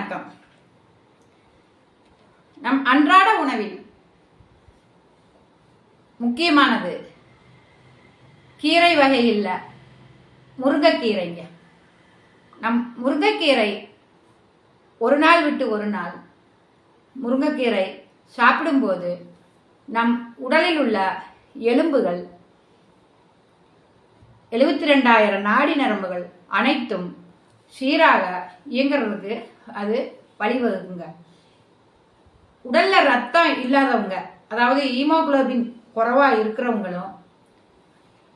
வணக்கம். நம் அன்றாட உணவில் முக்கியமானது கீரை வகையில் முருங்கைக்கீரைங்க. நம் முருங்கைக்கீரை ஒரு நாள் விட்டு ஒரு நாள் முருங்கைக்கீரை சாப்பிடும்போது நம் உடலில் உள்ள எலும்புகள் 72,000 நாடி நரம்புகள் அனைத்தும் சீராக இயங்குறதுக்கு அது வழிவகுக்குங்க. உடல்ல ரத்தம் இல்லாதவங்க, அதாவது ஹீமோகுளோபின் குறைவா இருக்கிறவங்களும்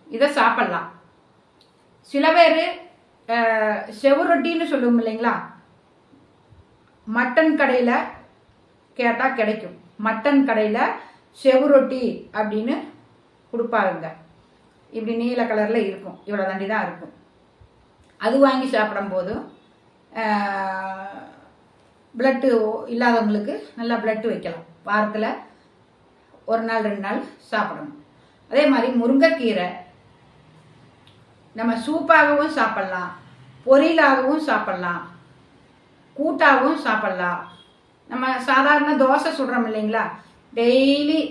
இதை சாப்பிடலாம். சில பேர் செவுரொட்டின்னு சொல்லுவோம் இல்லைங்களா, மட்டன் கடையில் கேட்டால் கிடைக்கும். மட்டன் கடையில் செவுரொட்டி அப்படின்னு கொடுப்பாருங்க. இப்படி நீல கலரில் இருக்கும், இவ்வளோ தண்டி தான் இருக்கும். அது வாங்கி சாப்பிடும் போதும் பிளட்டு இல்லாதவங்களுக்கு நல்லா பிளட்டு வைக்கலாம். வாரத்தில் ஒரு நாள் 2 நாள் சாப்பிடணும். அதே மாதிரி முருங்கைக்கீரை நம்ம சூப்பாகவும் சாப்பிட்லாம், பொரியலாகவும் சாப்பிட்லாம், கூட்டாகவும் சாப்பிட்லாம். நம்ம சாதாரண தோசை சுடுறோம் இல்லைங்களா, டெய்லி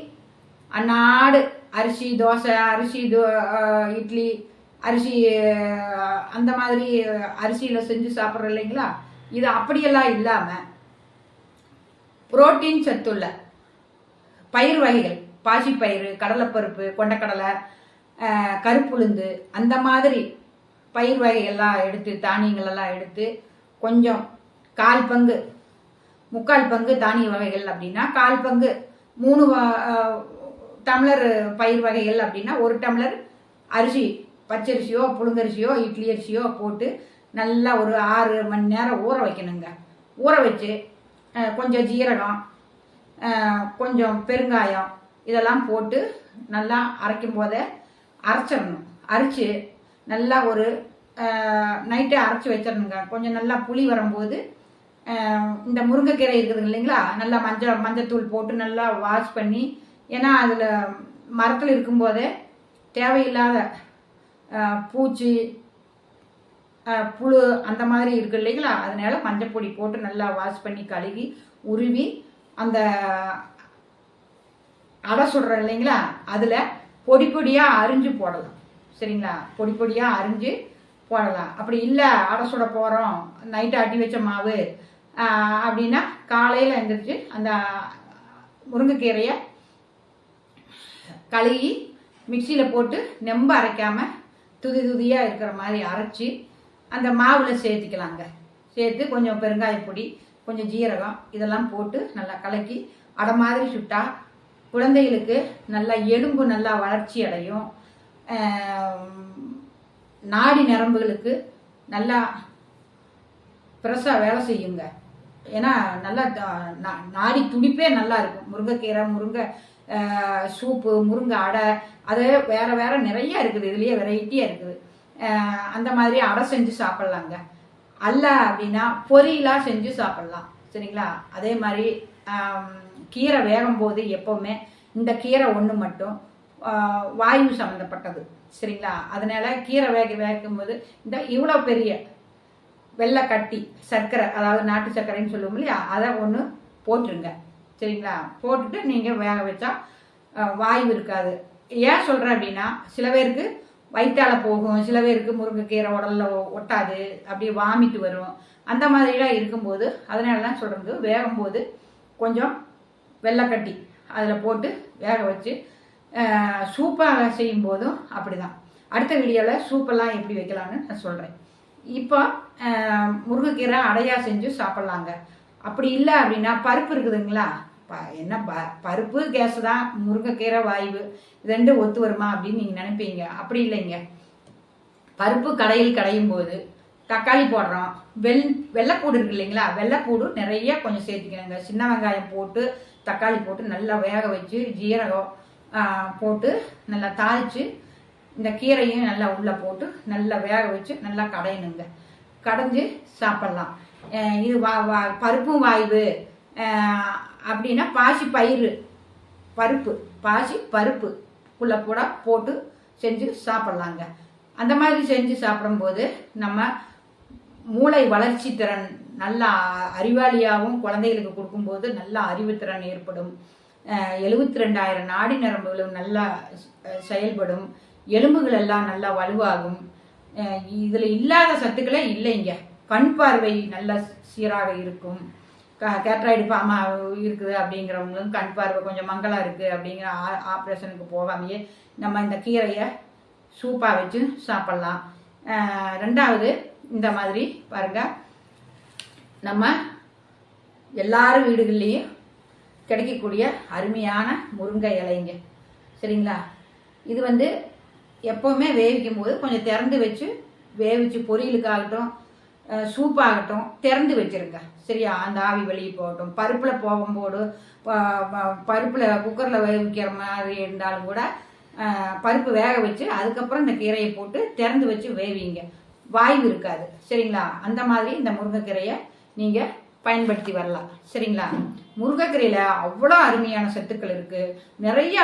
அன்னாடு அரிசி தோசை, அரிசி இட்லி, அரிசி அந்த மாதிரி அரிசியில் செஞ்சு சாப்பிட்றோம் இல்லைங்களா, இது அப்படியெல்லாம் இல்லாமல் புரோட்டீன் சத்துள்ள பயிர் வகைகள், பாசிப்பயிறு, கடலைப்பருப்பு, கொண்டக்கடலை, கருப்புளுந்து, அந்த மாதிரி பயிர் வகைகள்லாம் எடுத்து, தானியங்களெல்லாம் எடுத்து கொஞ்சம் 1/4 பங்கு 3/4 பங்கு தானிய வகைகள் அப்படின்னா 1/4 பங்கு 3 டம்ளர் பயிர் வகைகள் அப்படின்னா 1 டம்ளர் அரிசி, பச்சரிசியோ புழுங்கரிசியோ இட்லி அரிசியோ போட்டு நல்லா ஒரு 6 மணி நேரம் ஊற வைக்கணுங்க. ஊற வச்சு கொஞ்சம் ஜீரகம், கொஞ்சம் பெருங்காயம் இதெல்லாம் போட்டு நல்லா அரைக்கும் போதே அரைச்சிடணும். அரைச்சி நல்லா ஒரு நைட்டே அரைச்சி வச்சிடணுங்க. கொஞ்சம் நல்லா புளி வரும்போது இந்த முருங்கைக்கீரை இருக்குது இல்லைங்களா, நல்லா மஞ்சத்தூள் போட்டு நல்லா வாஷ் பண்ணி, ஏன்னா அதில் மரத்தில் இருக்கும்போதே தேவையில்லாத பூச்சி, புழு அந்த மாதிரி இருக்கு இல்லைங்களா, அதனால மஞ்சப்பொடி போட்டு நல்லா வாஷ் பண்ணி கழுவி உருவி அந்த அடை சுடுறோம் இல்லைங்களா, அதில் பொடி பொடியாக அரிஞ்சு போடலாம். சரிங்களா, பொடி பொடியாக அரிஞ்சு போடலாம். அப்படி இல்லை அடை சுட போகிறோம், நைட்டு ஆட்டி வச்ச மாவு அப்படின்னா காலையில் எழுந்திரிச்சு அந்த முருங்கைக்கீரையை கழுவி மிக்சியில் போட்டு நெம்ப அரைக்காமல் துதியாக இருக்கிற மாதிரி அரைச்சி அந்த மாவில் சேர்த்துக்கலாங்க. சேர்த்து கொஞ்சம் பெருங்காயப்பொடி, கொஞ்சம் ஜீரகம் இதெல்லாம் போட்டு நல்லா கலக்கி அடை மாதிரி சுட்டா குழந்தைகளுக்கு நல்லா எலும்பு நல்லா வளர்ச்சி அடையும். நாடி நரம்புகளுக்கு நல்லா ஃப்ரெஷ்ஷாக வேலை செய்யுங்க. ஏன்னா நல்லா நாடி துடிப்பே நல்லா இருக்கும். முருங்கைக்கீரை, முருங்கை சூப்பு, முருங்கை அடை, அது வேற வேற நிறைய இருக்குது, இதுலேயே வெரைட்டியாக இருக்குது. அந்த மாதிரி அடை செஞ்சு சாப்பிட்லாங்க. அல்ல அப்படின்னா பொரியலாக செஞ்சு சாப்பிட்லாம். சரிங்களா, அதே மாதிரி கீரை வேகும் போது எப்போவுமே இந்த கீரை ஒன்று மட்டும் வாயு சம்மந்தப்பட்டது. சரிங்களா, அதனால கீரை வேகும்போது இந்த இவ்வளோ பெரிய வெள்ளை கட்டி சர்க்கரை, அதாவது நாட்டு சர்க்கரைன்னு சொல்லுவோம் இல்லையா, அதை ஒன்று போட்டுருங்க. சரிங்களா, போட்டுட்டு நீங்கள் வேக வச்சா வாயு இருக்காது. ஏன் சொல்கிறேன் அப்படின்னா, சில பேருக்கு வயிற்றால போகும், சில பேருக்கு முருங்கைக்கீரை உடல்ல ஒட்டாது, அப்படியே வாமிட்டு வரும். அந்த மாதிரிலாம் இருக்கும்போது அதனால தான் சொல்கிறது, வேகும்போது கொஞ்சம் வெள்ளைக்கட்டி அதில் போட்டு வேக வச்சு சூப்பாக செய்யும் போதும் அப்படி தான். அடுத்த வீடியோவில் சூப்பெல்லாம் எப்படி வைக்கலான்னு நான் சொல்கிறேன். இப்போ முருங்கைக்கீரை அடையாக செஞ்சு சாப்பிட்லாங்க. அப்படி இல்லை அப்படின்னா பருப்பு இருக்குதுங்களா, என்ன பருப்பு கேஸ் தான், முருங்கைக்கீரை வாயு, 2 ஒத்து வருமா அப்படின்னு நீங்கள் நினைப்பீங்க. அப்படி இல்லைங்க. பருப்பு கடையும் போது தக்காளி போடுறோம், வெள்ளைப்பூடு இருக்கு இல்லைங்களா, வெள்ளைப்பூடு நிறைய கொஞ்சம் சேர்த்துக்கணுங்க. சின்ன வெங்காயம் போட்டு தக்காளி போட்டு நல்லா வேக வச்சு ஜீரகம் போட்டு நல்லா தாளித்து இந்த கீரையும் நல்லா உள்ளே போட்டு நல்லா வேக வச்சு நல்லா கடையணுங்க. கடைஞ்சி சாப்பிட்லாம். இது பருப்பும் வாய்வு அப்படின்னா பாசி பருப்பு உள்ள கூட போட்டு செஞ்சு சாப்பிட்லாங்க. அந்த மாதிரி செஞ்சு சாப்பிடும்போது நம்ம மூளை வளர்ச்சி திறன் நல்லா அறிவாளியாகவும் குழந்தைகளுக்கு கொடுக்கும்போது நல்லா அறிவுத்திறன் ஏற்படும். 72,000 நாடி நரம்புகளும் நல்லா செயல்படும். எலும்புகள் எல்லாம் நல்லா வலுவாகும். இதில் இல்லாத சத்துக்களே இல்லைங்க. கண் பார்வை நல்ல சீராக இருக்கும். கேட்ராய்டு ஃபார்மா இருக்குது அப்படிங்கிறவங்களும் கண் பார்வை கொஞ்சம் மங்கலாக இருக்குது அப்படிங்கிற ஆப்ரேஷனுக்கு போகாமையே நம்ம இந்த கீரையை சூப்பாக வச்சு சாப்பிட்லாம். ரெண்டாவது, இந்த மாதிரி பாருங்க, நம்ம எல்லாரும் வீடுகள்லேயும் கிடைக்கக்கூடிய அருமையான முருங்கை இலைங்க. சரிங்களா? இது எப்போவுமே வேவிக்கும் போது கொஞ்சம் திறந்து வச்சு வேவிச்சு பொரியலுக்காகட்டும் சூப்பாகட்டும் திறந்து வச்சுருங்க. சரியா? அந்த ஆவி வெளியே போகட்டும். பருப்பில் போகும்போது பருப்பில் குக்கரில் வேவிக்கிற மாதிரி இருந்தாலும் கூட பருப்பு வேக வச்சு அதுக்கப்புறம் இந்த கீரையை போட்டு திறந்து வச்சு வேவிங்க. வாய்வு இருக்காது. சரிங்களா? அந்த மாதிரி இந்த முருங்கைக்கீரையை நீங்கள் பயன்படுத்தி வரலாம். சரிங்களா? முருங்கைக்கீரையில் அவ்வளோ அருமையான சத்துக்கள் இருக்குது. நிறைய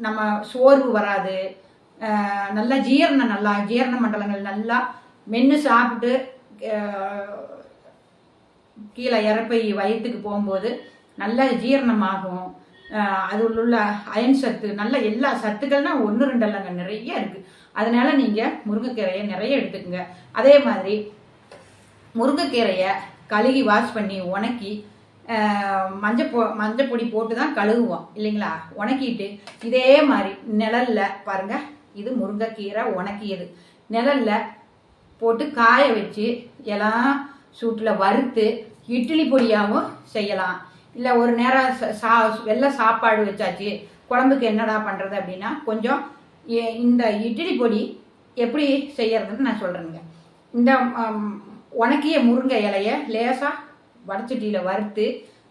நம்ம சோர்வு வராது. நல்லா ஜீரண மண்டலங்கள் நல்லா மென்று சாப்பிட்டு கீழே இறப்பை வயிற்றுக்கு போகும்போது நல்லா ஜீரணமாகும். அது உள்ள அயன் சத்து நல்ல எல்லா சத்துக்கள்னா 1-2 இல்லைங்க, நிறைய இருக்குது. அதனால நீங்கள் முருங்கைக்கீரையை நிறைய எடுத்துக்கோங்க. அதே மாதிரி முருங்கைக்கீரையை கழுகி வாஷ் பண்ணி உணக்கி மஞ்சப்பொடி போட்டு தான் கழுகுவோம் இல்லைங்களா? உணக்கிட்டு இதே மாதிரி நிழலில் பாருங்கள், இது முருங்கைக்கீரை உணக்கியது நிழலில் போட்டு காய வச்சு எல்லாம் சூட்டில் வறுத்து இட்லி பொடியாகவும் செய்யலாம். இல்லை ஒரு நேரம் வெள்ளை சாப்பாடு வச்சாச்சு, குழம்புக்கு என்னடா பண்ணுறது அப்படின்னா கொஞ்சம் இந்த இட்லி பொடி எப்படி செய்யறதுன்னு நான் சொல்கிறேங்க. இந்த உணக்கிய முருங்கை இலையை லேசாக வடச்சட்டியில் வறுத்து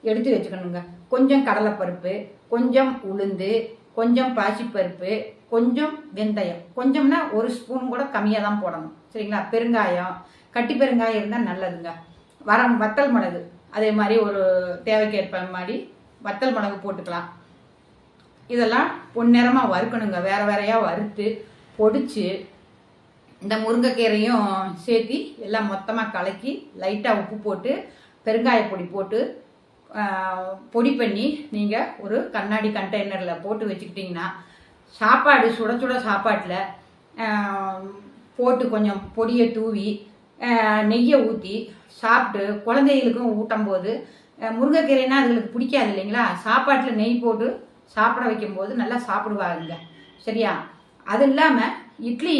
எடுத்து வச்சுக்கணுங்க. கொஞ்சம் கடலைப்பருப்பு, கொஞ்சம் உளுந்து, கொஞ்சம் பாசிப்பருப்பு, கொஞ்சம் வெந்தயம், கொஞ்சம்னா 1 ஸ்பூன் கூட கம்மியாக தான் போடணும். சரிங்களா? பெருங்காயம், கட்டி பெருங்காயம் இருந்தால் நல்லதுங்க. வத்தல் மிளகு அதே மாதிரி ஒரு தேவைக்கேற்ப மாதிரி வத்தல் மிளகு போட்டுக்கலாம். இதெல்லாம் பொன்னிறமாக வறுக்கணுங்க. வேறையாக வறுத்து பொடிச்சு இந்த முருங்கைக்கீரையும் சேர்த்தி எல்லாம் மொத்தமாக கலக்கி லைட்டாக உப்பு போட்டு பெருங்காய பொடி போட்டு பொடி பண்ணி நீங்கள் ஒரு கண்ணாடி கண்டெய்னரில் போட்டு வச்சுக்கிட்டிங்கன்னா சாப்பாடு சுட சுட சாப்பாட்டில் போட்டு கொஞ்சம் பொடியை தூவி நெய்யை ஊற்றி சாப்பிட்டு குழந்தைகளுக்கும் ஊட்டும் போது முருங்கைக்கீரைனா அதுகளுக்கு பிடிக்காது இல்லைங்களா? சாப்பாட்டில் நெய் போட்டு சாப்பிட வைக்கும்போது நல்லா சாப்பிடுவாங்க. சரியா? அது இல்லாமல் இட்லி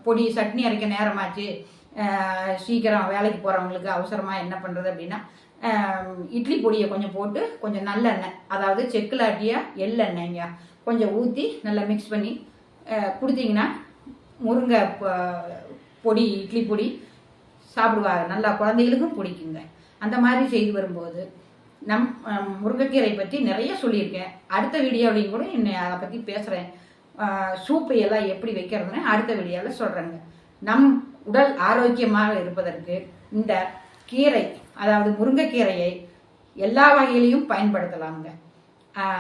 பொடி சட்னி அரைக்க நேரமாச்சு, சீக்கிரம் வேலைக்கு போகிறவங்களுக்கு அவசரமாக என்ன பண்ணுறது அப்படின்னா இட்லி பொடியை கொஞ்சம் போட்டு கொஞ்சம் நல்லெண்ணெய், அதாவது செக்கில் ஆட்டிய எள்ளெண்ணெய்ங்க கொஞ்சம் ஊற்றி நல்லா மிக்ஸ் பண்ணி கொடுத்தீங்கன்னா முருங்கை பொடி இட்லி பொடி சாப்பிடுவாங்க. நல்லா குழந்தைகளுக்கும் பிடிக்குங்க. அந்த மாதிரி செய்து வரும்போது முருங்கைக்கீரை பற்றி நிறைய சொல்லியிருக்கேன். அடுத்த வீடியோலையும் கூட என்னை அதை பற்றி பேசுகிறேன். சூப்பை எல்லாம் எப்படி வைக்கிறதுன்னு அடுத்த வீடியோவில் சொல்கிறேங்க. நம் உடல் ஆரோக்கியமாக இருப்பதற்கு இந்த கீரை, அதாவது முருங்கைக்கீரையை எல்லா வகையிலையும் பயன்படுத்தலாங்க.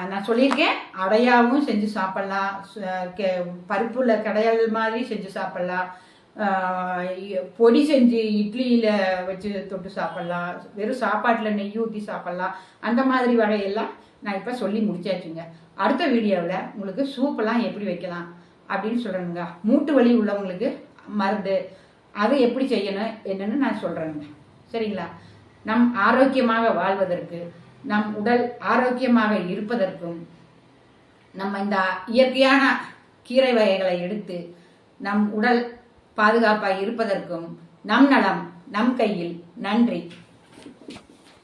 நான் சொல்லியிருக்கேன், அடையாவும் செஞ்சு சாப்பிட்லாம், பருப்புல கடையல் மாதிரி செஞ்சு சாப்பிட்லாம், பொடி செஞ்சு இட்லியில் வச்சு தொட்டு சாப்பிட்லாம், வெறும் சாப்பாட்டில் நெய் ஊற்றி சாப்பிட்லாம். அந்த மாதிரி வகையெல்லாம் நான் இப்போ சொல்லி முடிச்சாச்சுங்க. அடுத்த வீடியோவில் உங்களுக்கு சூப்பெல்லாம் எப்படி வைக்கலாம் அப்படின்னு சொல்கிறேங்க. மூட்டு வலி உள்ளவங்களுக்கு மருந்து அது எப்படி செய்யணும் என்னன்னு நான் சொல்கிறேங்க. சரிங்களா? நம் ஆரோக்கியமாக வாழ்வதற்கு, நம் உடல் ஆரோக்கியமாக இருப்பதற்கும், நம்ம இந்த இயற்கையான கீரை வகைகளை எடுத்து நம் உடல் பாதுகாப்பாக இருப்பதற்கும் நம் நலம் நம் கையில். நன்றி.